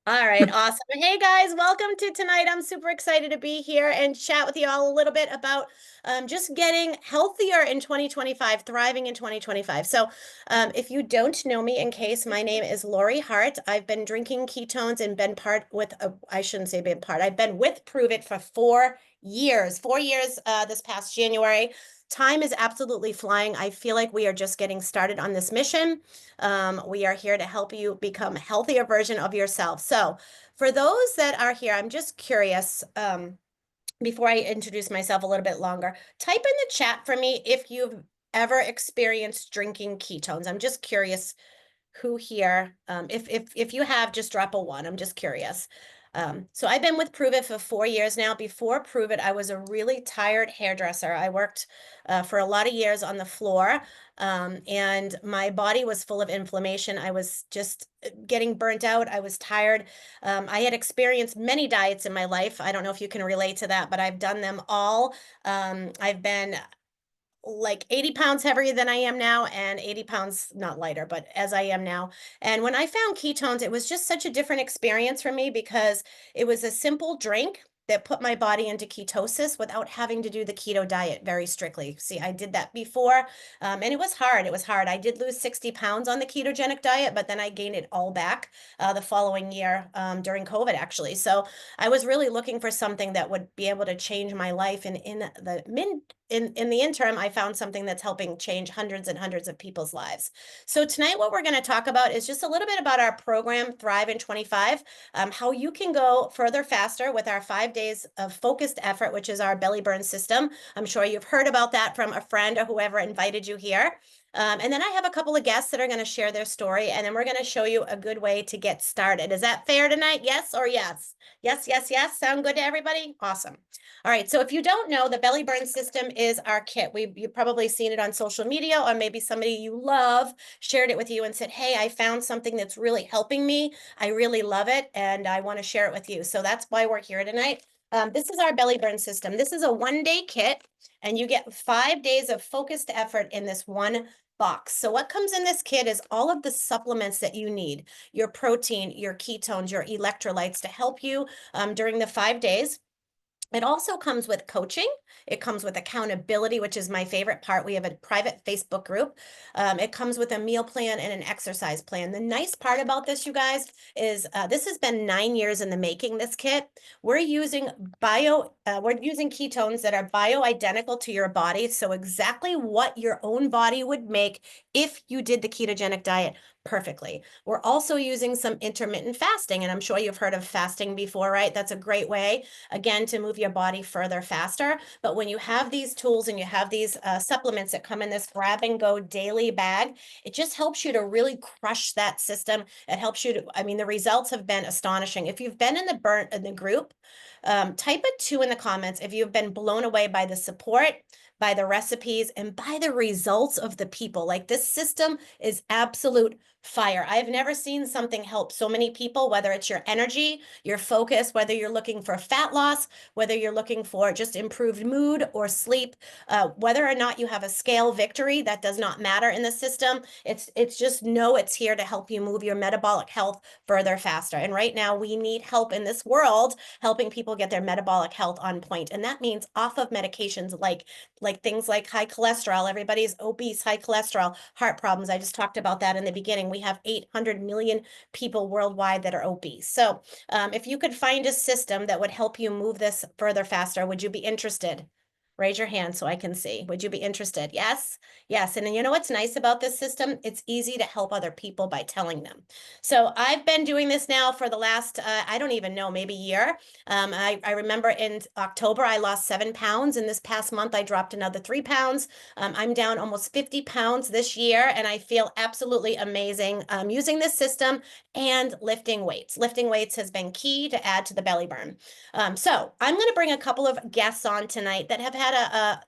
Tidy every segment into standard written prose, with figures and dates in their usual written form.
All right, awesome. Hey guys, welcome to tonight. I'm super excited to be here and chat with you all a little bit about just getting healthier in 2025, thriving in 2025. So, if you don't know me, in case, my name is Lori Hart. I've been drinking ketones and been part with, I shouldn't say been part, I've been with Prove It for 4 years, 4 years this past January. Time is absolutely flying. I feel like we are just getting started on this mission. We are here to help you become a healthier version of yourself. So, for those that are here, I'm just curious. Before I introduce myself a little bit longer, type in the chat for me if you've ever experienced drinking ketones. I'm just curious who here, if you have, just drop a one. I'm just curious. So I've been with Prove It for 4 years now. Before Prove It, I was a really tired hairdresser. I worked for a lot of years on the floor, and my body was full of inflammation. I was just getting burnt out. I was tired. I had experienced many diets in my life. I don't know if you can relate to that, but I've done them all. I've been like 80 pounds heavier than I am now, and 80 pounds, not lighter, but as I am now. And when I found ketones, it was just such a different experience for me because it was a simple drink that put my body into ketosis without having to do the keto diet very strictly. See, I did that before, and it was hard. It was hard. I did lose 60 pounds on the ketogenic diet, but then I gained it all back the following year during COVID, actually. So I was really looking for something that would be able to change my life. And in the interim, I found something that's helping change hundreds and hundreds of people's lives. So tonight, what we're going to talk about is just a little bit about our program, Thrive in 25, how you can go further faster with our 5 days of focused effort, which is our belly burn system. I'm sure you've heard about that from a friend or whoever invited you here. And then I have a couple of guests that are going to share their story, and then we're going to show you a good way to get started. Is that fair tonight? Yes or yes? Yes, yes, yes. Sound good to everybody? Awesome. All right, so if you don't know, the belly burn system is our kit. You've probably seen it on social media, or maybe somebody you love shared it with you and said, hey, I found something that's really helping me. I really love it, and I want to share it with you. So that's why we're here tonight. This is our belly burn system. This is a 1 day kit, and you get 5 days of focused effort in this one box. So what comes in this kit is all of the supplements that you need, your protein, your ketones, your electrolytes to help you during the 5 days. It also comes with coaching. It comes with accountability, which is my favorite part. We have a private Facebook group. It comes with a meal plan and an exercise plan. The nice part about this, you guys, is this has been 9 years in the making, this kit. We're using ketones that are bioidentical to your body. So exactly what your own body would make if you did the ketogenic diet perfectly. We're also using some intermittent fasting, and I'm sure you've heard of fasting before, right? That's a great way, again, to move your body further faster. But when you have these tools and you have these supplements that come in this grab and go daily bag, it just helps you to really crush that system. It helps you to, I mean, the results have been astonishing. If you've been in the group, type a 2 in the comments if you've been blown away by the support, by the recipes, and by the results of the people. Like, this system is absolute fire. I've never seen something help so many people, whether it's your energy, your focus, whether you're looking for fat loss, whether you're looking for just improved mood or sleep, whether or not you have a scale victory, that does not matter in the system. It's just know it's here to help you move your metabolic health further faster. And right now we need help in this world, helping people get their metabolic health on point. And that means off of medications like things like high cholesterol. Everybody's obese, high cholesterol, heart problems. I just talked about that in the beginning. We have 800 million people worldwide that are obese. So if you could find a system that would help you move this further faster, would you be interested? Raise your hand so I can see. Would you be interested? Yes? Yes. And then you know what's nice about this system? It's easy to help other people by telling them. So I've been doing this now for the last, I don't even know, maybe year. I remember in October, I lost 7 pounds. And this past month, I dropped another 3 pounds. I'm down almost 50 pounds this year, and I feel absolutely amazing using this system and lifting weights. Lifting weights has been key to add to the belly burn. So I'm going to bring a couple of guests on tonight that have had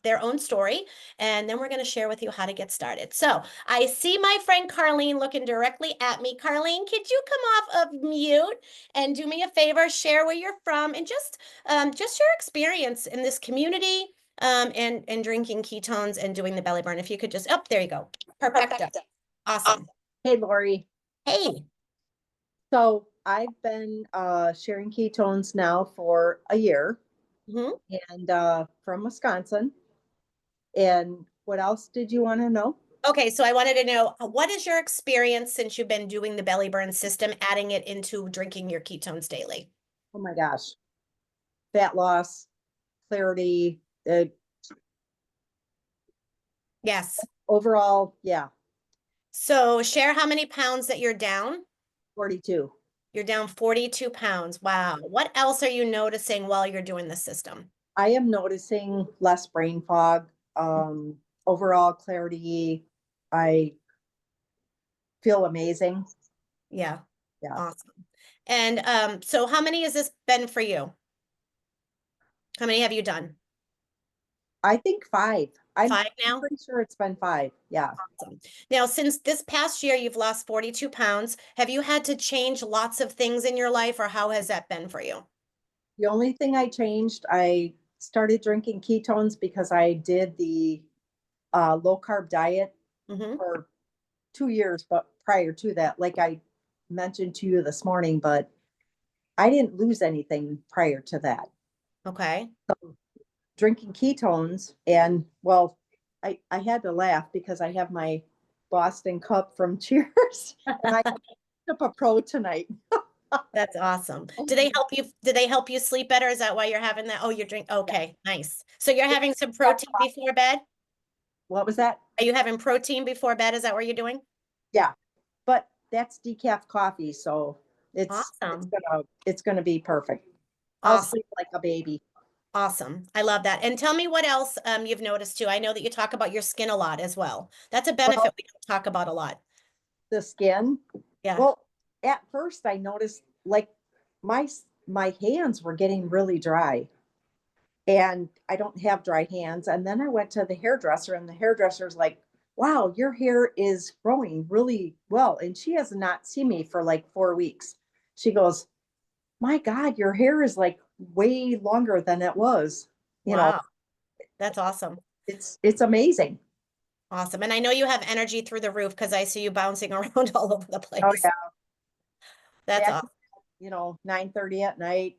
their own story, and then we're going to share with you how to get started. So I see my friend Carlene looking directly at me. Carlene, could you come off of mute and do me a favor, share where you're from, and just your experience in this community, and drinking ketones and doing the belly burn. If you could just, oh, there you go. Perfecto. Perfect. Awesome. Hey, Lori. Hey. So I've been sharing ketones now for a year Mhm. and from Wisconsin. And what else did you want to know? Okay, so I wanted to know what is your experience since you've been doing the belly burn system, adding it into drinking your ketones daily? Oh my gosh, fat loss, clarity, Yes. overall, yeah, So share how many pounds that you're down. 42. You're down 42 pounds. Wow. What else are you noticing while you're doing the system? I am noticing less brain fog, overall clarity. I feel amazing. Yeah, Yeah, awesome. And so how many has this been for you? How many have you done? I think five. I'm 5 now? pretty sure it's been five. Yeah. Awesome. Now, since this past year you've lost 42 pounds, have you had to change lots of things in your life, or how has that been for you? The only thing I changed, I started drinking ketones because I did the low carb diet Mm-hmm. for 2 years, but prior to that, like I mentioned to you this morning, but I didn't lose anything prior to that. Okay. Drinking ketones, and well, I had to laugh because I have my Boston cup from Cheers and I picked up a pro tonight. That's awesome. Do they help you? Do they help you sleep better? Is that why you're having that? Oh, you're drink. Yeah. Okay, nice. So you're having some protein before bed? What was that? Are you having protein before bed? Is that what you're doing? Yeah, but that's decaf coffee, so Awesome. it's gonna be perfect. I'll Awesome. sleep like a baby. Awesome. I love that. And tell me what else you've noticed too. I know that you talk about your skin a lot as well. That's a benefit Well, we don't talk about a lot. the skin. Yeah. Well, at first I noticed like my hands were getting really dry, and I don't have dry hands. And then I went to the hairdresser, and the hairdresser's like, "Wow, your hair is growing really well." And she has not seen me for like 4 weeks. She goes, "My God, your hair is like way longer than it was." You know, Wow. That's awesome. it's amazing. Awesome. And I know you have energy through the roof because I see you bouncing around all over the Oh place. yeah, That's back awesome. 9:30 at night.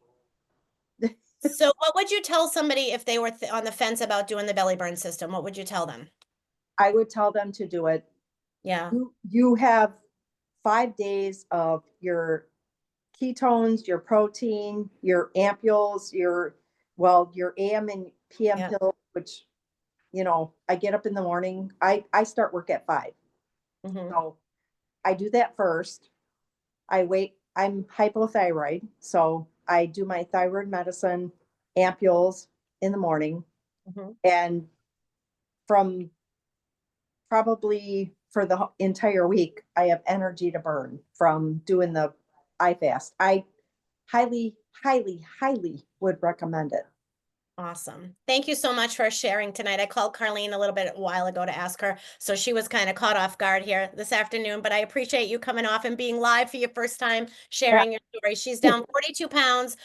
So what would you tell somebody if they were on the fence about doing the belly burn system? What would you tell them? I would tell them to do it. Yeah. You have 5 days of your ketones, your protein, your ampules, your AM and PM Yeah. pill, which I get up in the morning. I start work at 5. Hmm. So I do that first. I wait. I'm hypothyroid, so I do my thyroid medicine, ampules in the morning, Hmm. and from probably for the entire week, I have energy to burn from doing the I fast. I highly, highly, highly would recommend it. Awesome. Thank you so much for sharing tonight. I called Carlene a little bit a while ago to ask her, so she was kind of caught off guard here this afternoon, but I appreciate you coming off and being live for your first time Yeah. sharing your story. She's down 42 pounds.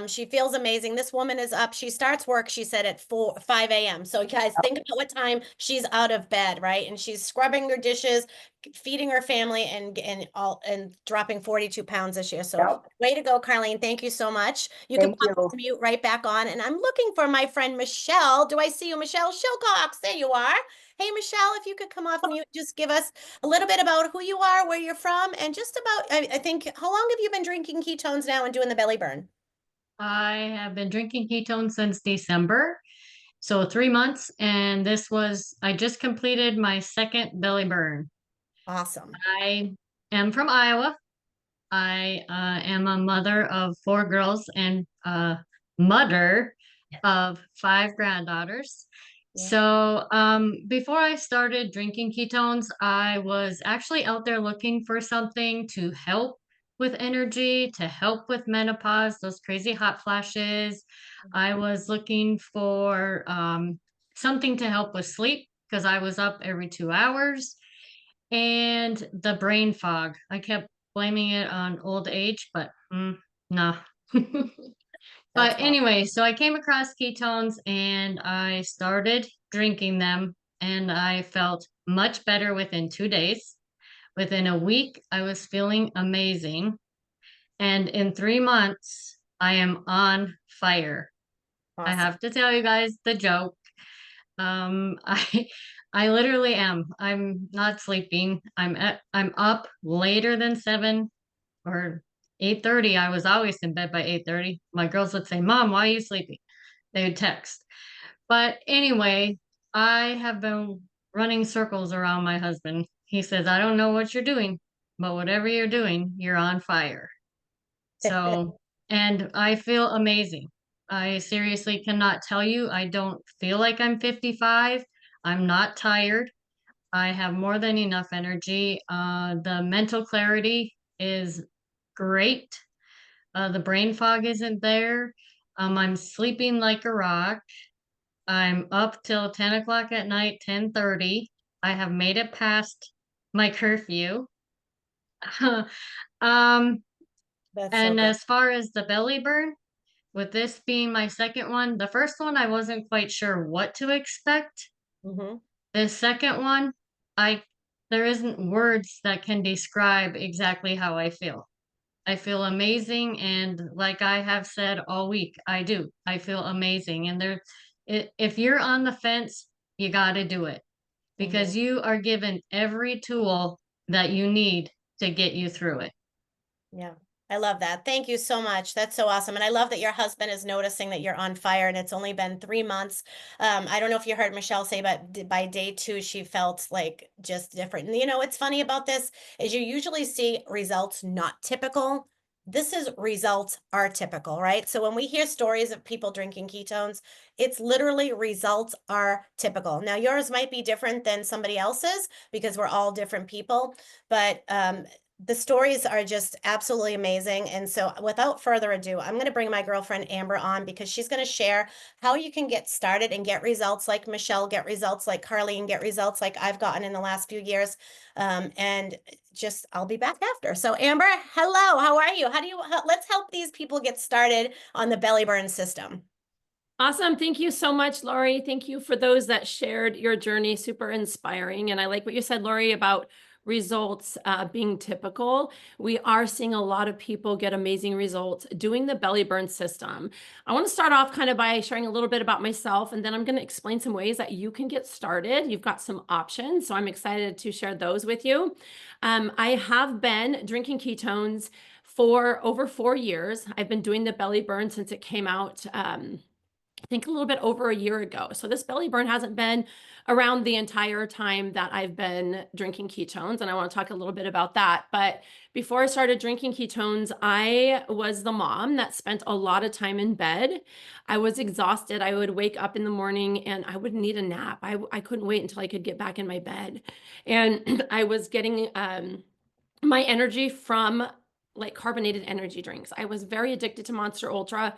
She feels amazing. This woman is up. She starts work, she said, at 5 a.m. So you guys think about what time she's out of bed, right? And she's scrubbing her dishes, feeding her family, and dropping 42 pounds this year. So Yeah. way to go, Carlene. Thank you so much. You can Thank pop you. this mute right back on. And I'm looking for my friend Michelle. Do I see you, Michelle Shilcox? There you are. Hey, Michelle, if you could come off mute, just give us a little bit about who you are, where you're from, and just about, I think, how long have you been drinking ketones now and doing the belly burn? I have been drinking ketones since December, so 3 months, and I just completed my second belly burn. Awesome. I am from Iowa. I am a mother of 4 girls and a mother of 5 granddaughters. Yeah. So, before I started drinking ketones, I was actually out there looking for something to help with energy, to help with menopause, those crazy hot flashes. I was looking for something to help with sleep because I was up every 2 hours and the brain fog. I kept blaming it on old age, but nah. That's But all. anyway, so I came across ketones and I started drinking them, and I felt much better within 2 days. Within a week, I was feeling amazing. And in 3 months, I am on fire. I Awesome. have to tell you guys the joke. I I literally am. I'm not sleeping. I'm up later than 7 or 8:30. I was always in bed by 8:30. My girls would say, "Mom, why are you sleeping?" They would text. But anyway, I have been running circles around my husband. He says, "I don't know what you're doing, but whatever you're doing, you're on fire." So, and I feel amazing. I seriously cannot tell you, I don't feel like I'm 55. I'm not tired. I have more than enough energy. The mental clarity is great. The brain fog isn't there. I'm sleeping like a rock. I'm up till 10 o'clock at night, 10:30. I have made it past my curfew. um, That's so and good. as far as the belly burn, with this being my second one, the first one I wasn't quite sure what to expect. Hmm. The second one, I there isn't words that can describe exactly how I feel. I feel amazing, and like I have said all week, I do. I feel amazing, and if you're on the fence, you got to do it Hmm. because you are given every tool that you need to get you through it. Yeah. I love that. Thank you so much. That's so awesome. And I love that your husband is noticing that you're on fire and it's only been 3 months. I don't know if you heard Michelle say, but by day two, she felt like just different. And what's funny about this is you usually see results not typical. This is results are typical, right? So when we hear stories of people drinking ketones, it's literally results are typical. Now, yours might be different than somebody else's because we're all different people, but the stories are just absolutely amazing. And so, without further ado, I'm going to bring my girlfriend Amber on because she's going to share how you can get started and get results like Michelle, get results like Carly, and get results like I've gotten in the last few years. And just, I'll be back after. So, Amber, hello, how are you? Let's help these people get started on the belly burn system. Awesome. Thank you so much, Lori. Thank you for those that shared your journey. Super inspiring. And I like what you said, Lori, about results being typical. We are seeing a lot of people get amazing results doing the belly burn system. I want to start off kind of by sharing a little bit about myself, and then I'm going to explain some ways that you can get started. You've got some options, so I'm excited to share those with you. I have been drinking ketones for over 4 years. I've been doing the belly burn since it came out. I think a little bit over a year ago. So this belly burn hasn't been around the entire time that I've been drinking ketones. And I want to talk a little bit about that. But before I started drinking ketones, I was the mom that spent a lot of time in bed. I was exhausted. I would wake up in the morning and I would need a nap. I couldn't wait until I could get back in my bed. And I was getting my energy from like carbonated energy drinks. I was very addicted to Monster Ultra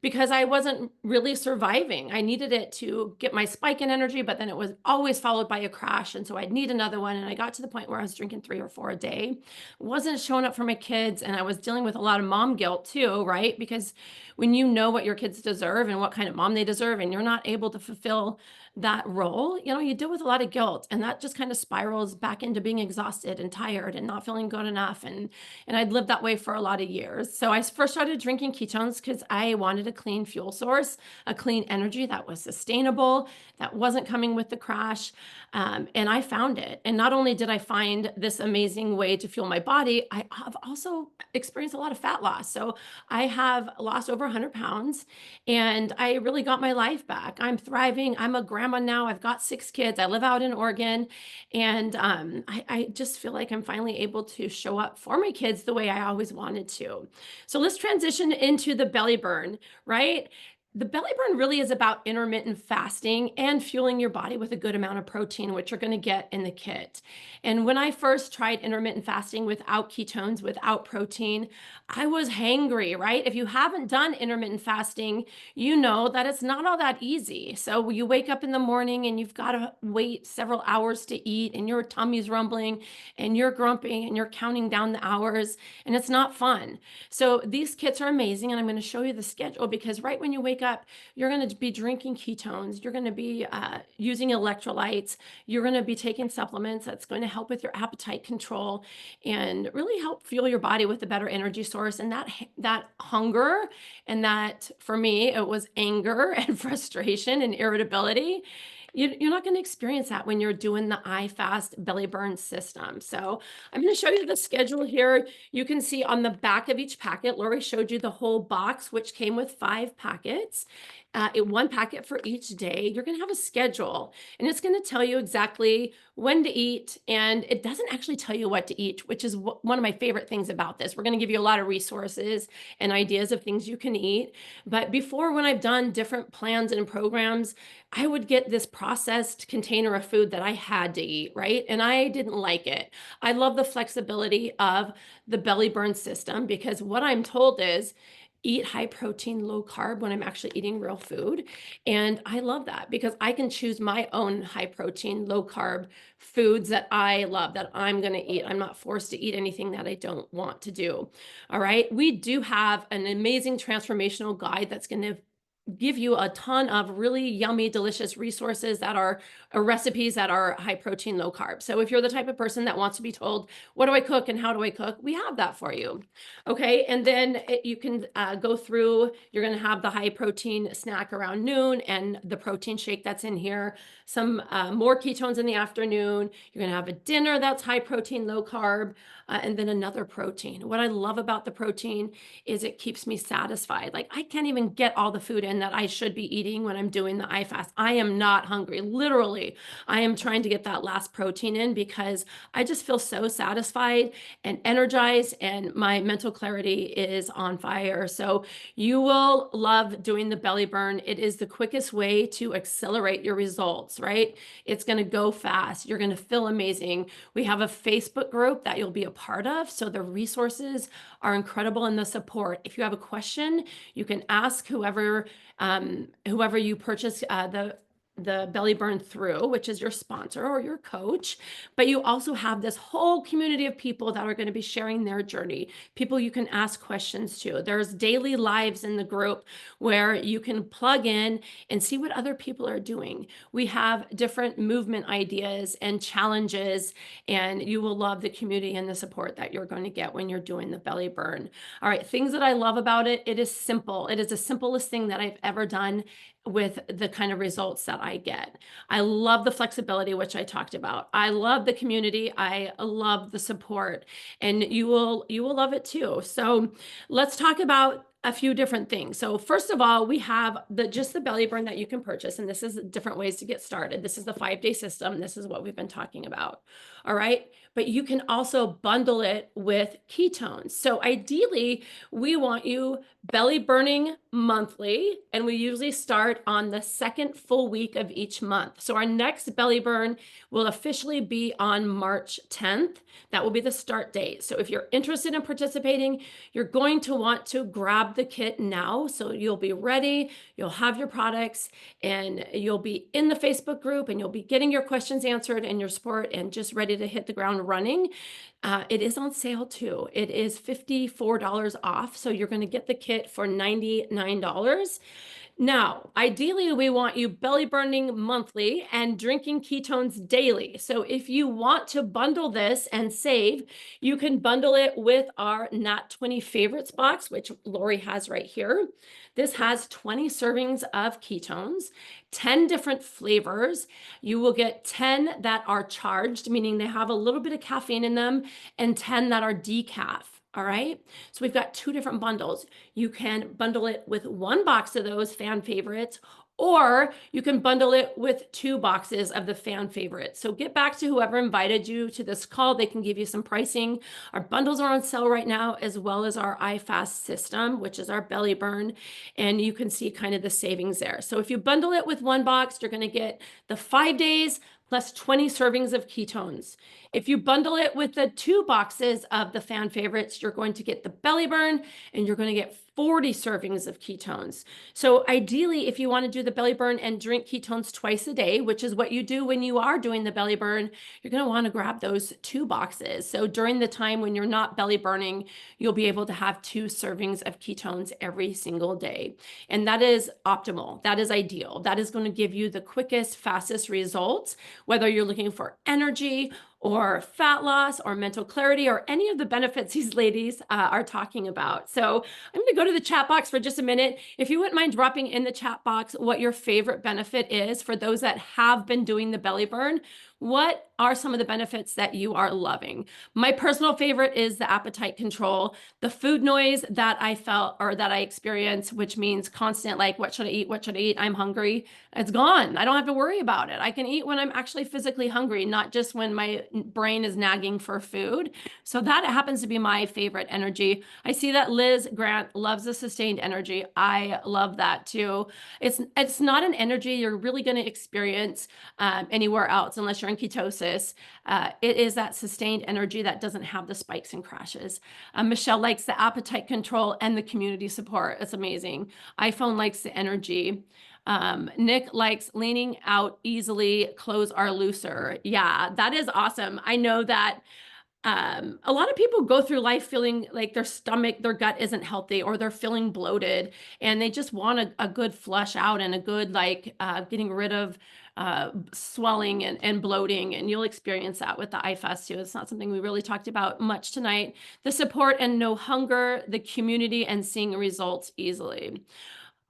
because I wasn't really surviving. I needed it to get my spike in energy, but then it was always followed by a crash. And so I'd need another one. And I got to the point where I was drinking 3 or 4 a day, wasn't showing up for my kids. And I was dealing with a lot of mom guilt too, right? Because when you know what your kids deserve and what kind of mom they deserve, and you're not able to fulfill that role, you deal with a lot of guilt. And that just kind of spirals back into being exhausted and tired and not feeling good enough. And I'd lived that way for a lot of years. So I first started drinking ketones because I wanted a clean fuel source, a clean energy that was sustainable, that wasn't coming with the crash. And I found it. And not only did I find this amazing way to fuel my body, I have also experienced a lot of fat loss. So I have lost over 100 pounds and I really got my life back. I'm thriving. I'm a grandma now. I've got 6 kids. I live out in Oregon. And I just feel like I'm finally able to show up for my kids the way I always wanted to. So let's transition into the belly burn, right? The belly burn really is about intermittent fasting and fueling your body with a good amount of protein, which you're going to get in the kit. And when I first tried intermittent fasting without ketones, without protein, I was hangry, right? If you haven't done intermittent fasting, you know that it's not all that easy. So you wake up in the morning and you've got to wait several hours to eat, and your tummy's rumbling and you're grumpy and you're counting down the hours, and it's not fun. So these kits are amazing. And I'm going to show you the schedule because right when you wake up, you're going to be drinking ketones. You're going to be using electrolytes. You're going to be taking supplements that's going to help with your appetite control and really help fuel your body with a better energy source. And that hunger, and that, for me, it was anger and frustration and irritability. You're not going to experience that when you're doing the iFast belly burn system. So I'm going to show you the schedule here. You can see on the back of each packet, Lori showed you the whole box, which came with 5 packets. One packet for each day. You're going to have a schedule, and it's going to tell you exactly when to eat, and it doesn't actually tell you what to eat, which is one of my favorite things about this. We're going to give you a lot of resources and ideas of things you can eat. But before, when I've done different plans and programs, I would get this processed container of food that I had to eat, right? And I didn't like it. I love the flexibility of the belly burn system, because what I'm told is eat high protein, low carb when I'm actually eating real food. And I love that because I can choose my own high protein, low carb foods that I love, that I'm going to eat. I'm not forced to eat anything that I don't want to do. All right. We do have an amazing transformational guide that's going to give you a ton of really yummy, delicious resources that are recipes that are high protein, low carb. So if you're the type of person that wants to be told, what do I cook and how do I cook? We have that for you. Okay. And then you can go through, you're going to have the high protein snack around noon and the protein shake that's in here, some more ketones in the afternoon. You're going to have a dinner that's high protein, low carb, and then another protein. What I love about the protein is it keeps me satisfied. Like, I can't even get all the food in that I should be eating when I'm doing the iFast. I am not hungry. Literally, I am trying to get that last protein in because I just feel so satisfied and energized, and my mental clarity is on fire. So you will love doing the belly burn. It is the quickest way to accelerate your results, right? It's going to go fast. You're going to feel amazing. We have a Facebook group that you'll be a part of. So the resources are incredible, and the support. If you have a question, you can ask whoever you purchase the belly burn through, which is your sponsor or your coach. But you also have this whole community of people that are going to be sharing their journey, people you can ask questions to. There's daily lives in the group where you can plug in and see what other people are doing. We have different movement ideas and challenges, and you will love the community and the support that you're going to get when you're doing the belly burn. All right, things that I love about it, it is simple. It is the simplest thing that I've ever done with the kind of results that I get. I love the flexibility, which I talked about. I love the community. I love the support, and you will love it too. So let's talk about a few different things. So first of all, we have just the belly burn that you can purchase, and this is different ways to get started. This is the 5-day system. This is what we've been talking about. All right. But you can also bundle it with ketones. So ideally, we want you belly burning monthly, and we usually start on the second full week of each month. So our next belly burn will officially be on March 10th. That will be the start date. So if you're interested in participating, you're going to want to grab the kit now. So you'll be ready, you'll have your products, and you'll be in the Facebook group, and you'll be getting your questions answered and your support, and just ready to hit the ground running. It is on sale too. It is $54 off. So you're going to get the kit for $99. Now, ideally, we want you belly burning monthly and drinking ketones daily. So if you want to bundle this and save, you can bundle it with our Nat 20 favorites box, which Lori has right here. This has 20 servings of ketones, 10 different flavors. You will get 10 that are charged, meaning they have a little bit of caffeine in them, and 10 that are decaf. All right. So we've got 2 different bundles. You can bundle it with 1 box of those fan favorites, or you can bundle it with 2 boxes of the fan favorites. So get back to whoever invited you to this call. They can give you some pricing. Our bundles are on sale right now, as well as our iFast system, which is our belly burn. And you can see kind of the savings there. So if you bundle it with 1 box, you're going to get the 5 days plus 20 servings of ketones. If you bundle it with the 2 boxes of the fan favorites, you're going to get the belly burn, and you're going to get 40 servings of ketones. So ideally, if you want to do the belly burn and drink ketones twice a day, which is what you do when you are doing the belly burn, you're going to want to grab those 2 boxes. So during the time when you're not belly burning, you'll be able to have 2 servings of ketones every single day. And that is optimal. That is ideal. That is going to give you the quickest, fastest results, whether you're looking for energy or fat loss or mental clarity or any of the benefits these ladies are talking about. So I'm going to go to the chat box for just a minute. If you wouldn't mind dropping in the chat box what your favorite benefit is for those that have been doing the belly burn. What are some of the benefits that you are loving? My personal favorite is the appetite control, the food noise that I felt or that I experienced, which means constant, like, what should I eat? What should I eat? I'm hungry. It's gone. I don't have to worry about it. I can eat when I'm actually physically hungry, not just when my brain is nagging for food. So that happens to be my favorite energy. I see that Liz Grant loves the sustained energy. I love that too. It's not an energy you're really going to experience anywhere else unless you're in ketosis. It is that sustained energy that doesn't have the spikes and crashes. Michelle likes the appetite control and the community support. It's amazing. iPhone likes the energy. Nick likes leaning out easily, clothes are looser. Yeah, that is awesome. I know that a lot of people go through life feeling like their stomach, their gut isn't healthy, or they're feeling bloated, and they just want a good flush out and a good, like, getting rid of swelling and bloating. And you'll experience that with the iFast too. It's not something we really talked about much tonight. The support and no hunger, the community, and seeing results easily.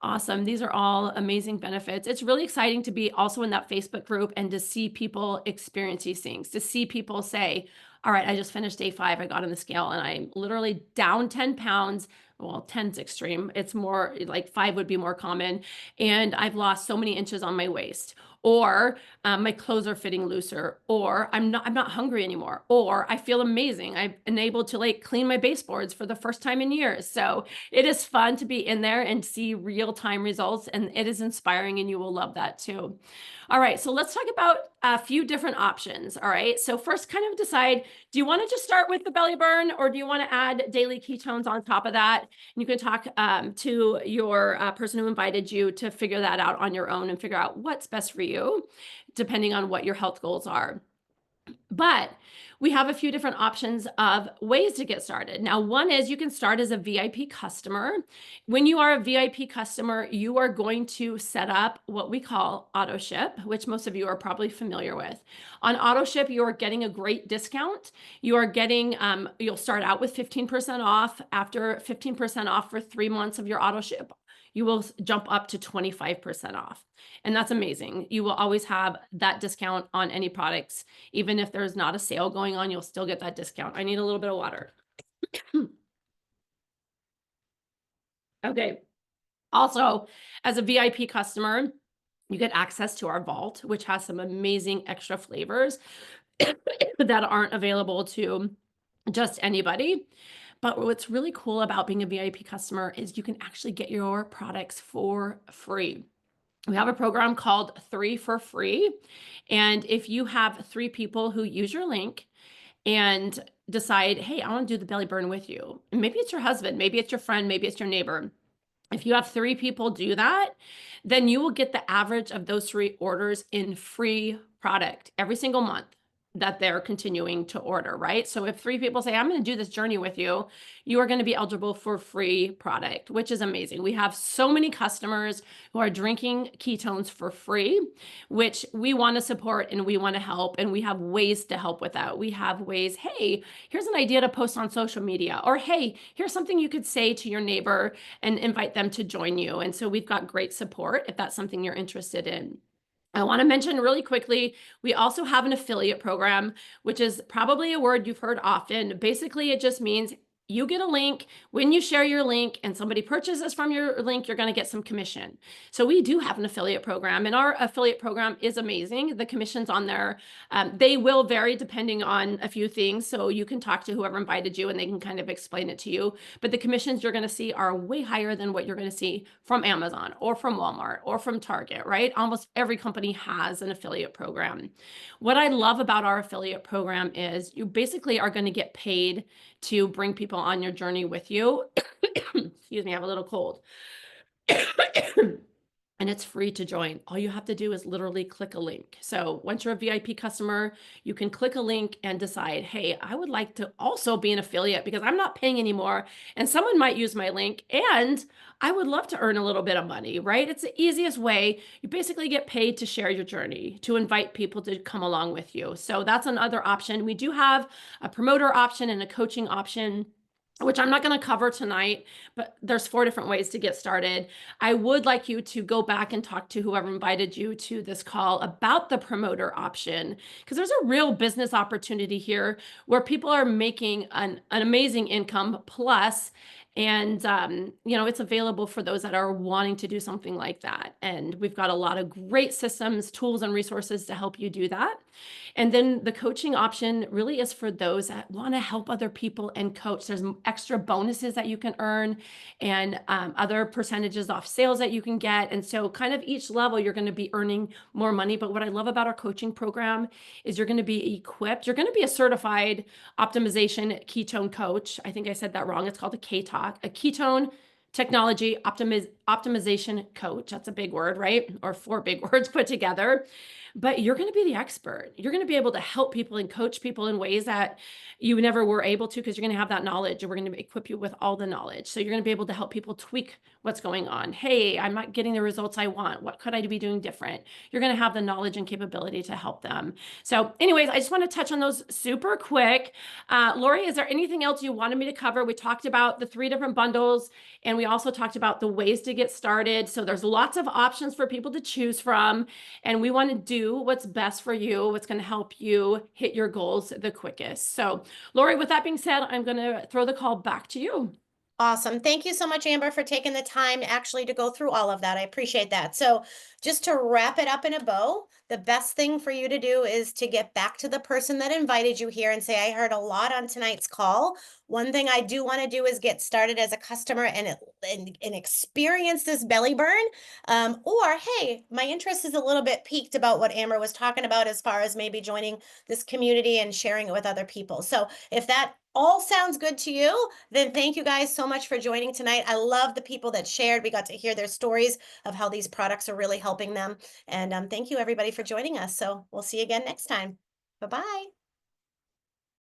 Awesome. These are all amazing benefits. It's really exciting to be also in that Facebook group and to see people experience these things, to see people say, all right, I just finished day 5. I got on the scale and I'm literally down 10 pounds. Well, 10's extreme. It's more like 5 would be more common. And I've lost so many inches on my waist, or my clothes are fitting looser, or I'm not hungry anymore, or I feel amazing. I've been able to, like, clean my baseboards for the first time in years. So it is fun to be in there and see real-time results, and it is inspiring, and you will love that too. All right, so let's talk about a few different options. All right, so first, kind of decide, do you want to just start with the belly burn, or do you want to add daily ketones on top of that? And you can talk to your person who invited you to figure that out on your own and figure out what's best for you, depending on what your health goals are. But we have a few different options of ways to get started. Now, one is you can start as a VIP customer. When you are a VIP customer, you are going to set up what we call auto ship, which most of you are probably familiar with. On auto ship, you are getting a great discount. You are getting, you'll start out with 15% off. After 15% off for 3 months of your auto ship, you will jump up to 25% off. And that's amazing. You will always have that discount on any products. Even if there's not a sale going on, you'll still get that discount. I need a little bit of water. Okay. Also, as a VIP customer, you get access to our vault, which has some amazing extra flavors that aren't available to just anybody. But what's really cool about being a VIP customer is you can actually get your products for free. We have a program called 3 for Free. And if you have 3 people who use your link and decide, hey, I want to do the belly burn with you, and maybe it's your husband, maybe it's your friend, maybe it's your neighbor. If you have 3 people do that, then you will get the average of those 3 orders in free product every single month that they're continuing to order, right? So if 3 people say, I'm going to do this journey with you, you are going to be eligible for free product, which is amazing. We have so many customers who are drinking ketones for free, which we want to support and we want to help. And we have ways to help with that. We have ways, hey, here's an idea to post on social media, or hey, here's something you could say to your neighbor and invite them to join you. And so we've got great support if that's something you're interested in. I want to mention really quickly, we also have an affiliate program, which is probably a word you've heard often. Basically, it just means you get a link. When you share your link and somebody purchases from your link, you're going to get some commission. So we do have an affiliate program, and our affiliate program is amazing. The commissions on there, they will vary depending on a few things. So you can talk to whoever invited you and they can kind of explain it to you. But the commissions you're going to see are way higher than what you're going to see from Amazon or from Walmart or from Target, right? Almost every company has an affiliate program. What I love about our affiliate program is you basically are going to get paid to bring people on your journey with you. Excuse excuse me, I have a little cold. And it's free to join. All you have to do is literally click a link. So once you're a VIP customer, you can click a link and decide, hey, I would like to also be an affiliate because I'm not paying anymore. And someone might use my link and I would love to earn a little bit of money, right? It's the easiest way. You basically get paid to share your journey, to invite people to come along with you. So that's another option. We do have a promoter option and a coaching option, which I'm not going to cover tonight, but there's 4 different ways to get started. I would like you to go back and talk to whoever invited you to this call about the promoter option, because there's a real business opportunity here where people are making an amazing income plus, and it's available for those that are wanting to do something like that. And we've got a lot of great systems, tools, and resources to help you do that. And then the coaching option really is for those that want to help other people and coach. There's extra bonuses that you can earn and other percentages off sales that you can get. And so kind of each level, you're going to be earning more money. But what I love about our coaching program is you're going to be equipped. You're going to be a certified optimization ketone coach. I think I said that wrong. It's called a KTOC, a ketone technology optimization coach. That's a big word, right? Or 4 big words put together. But you're going to be the expert. You're going to be able to help people and coach people in ways that you never were able to, because you're going to have that knowledge, and we're going to equip you with all the knowledge. So you're going to be able to help people tweak what's going on. Hey, I'm not getting the results I want. What could I be doing different? You're going to have the knowledge and capability to help them. So anyways, I just want to touch on those super quick. Lori, is there anything else you wanted me to cover? We talked about the 3 different bundles, and we also talked about the ways to get started. So there's lots of options for people to choose from, and we want to do what's best for you, what's going to help you hit your goals the quickest. So Lori, with that being said, I'm going to throw the call back to you. Awesome. Thank you so much, Amber, for taking the time actually to go through all of that. I appreciate that. So just to wrap it up in a bow, the best thing for you to do is to get back to the person that invited you here and say, I heard a lot on tonight's call. One thing I do want to do is get started as a customer and experience this belly burn. Or, hey, my interest is a little bit piqued about what Amber was talking about as far as maybe joining this community and sharing it with other people. So if that all sounds good to you, then thank you guys so much for joining tonight. I love the people that shared. We got to hear their stories of how these products are really helping them. And thank you everybody for joining us. So we'll see you again next time. Bye-bye.